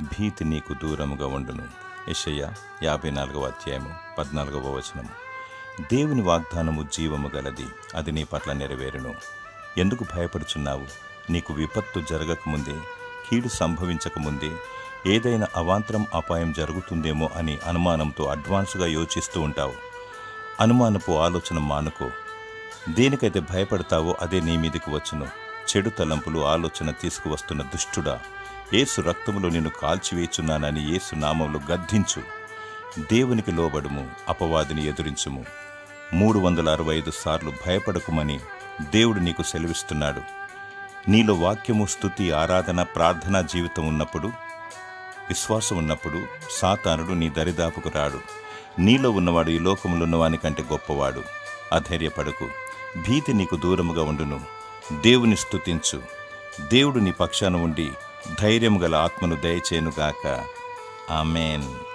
భీతి నీకు దూరముగా ఉండును. యెషయా 54:14. దేవుని వాగ్దానము జీవము గలది, అది నీ పట్ల నెరవేరును. ఎందుకు భయపడుచున్నావు? నీకు విపత్తు జరగకముందే, కీడు సంభవించకముందే ఏదైనా అవాంతరం అపాయం జరుగుతుందేమో అని అనుమానంతో అడ్వాన్స్గా యోచిస్తూ ఉంటావు. అనుమానపు ఆలోచన మానుకో. దేనికైతే భయపడతావో అదే నీ మీదకి వచ్చును. చెడు తలంపులు ఆలోచన తీసుకువస్తున్న దుష్టుడా, యేసు రక్తములో నిన్ను కాల్చివేచున్నానని యేసు నామములో గద్దించు. దేవునికి లోబడుము, అపవాదిని ఎదురించుము. 365 సార్లు భయపడకుమని దేవుడు నీకు సెలవిస్తున్నాడు. నీలో వాక్యము, స్తుతి, ఆరాధన, ప్రార్థనా జీవితం ఉన్నప్పుడు, విశ్వాసం ఉన్నప్పుడు సాతానుడు నీ దరిదాపుకు రాడు. నీలో ఉన్నవాడు ఈ లోకంలో ఉన్నవాని కంటే గొప్పవాడు. అధైర్యపడకు. భీతి నీకు దూరముగా ఉండును. దేవుని స్తుతించు. దేవుడు నీ పక్షాన ఉండి ధైర్యము గల ఆత్మను దయచేయునుగాక. ఆమేన్.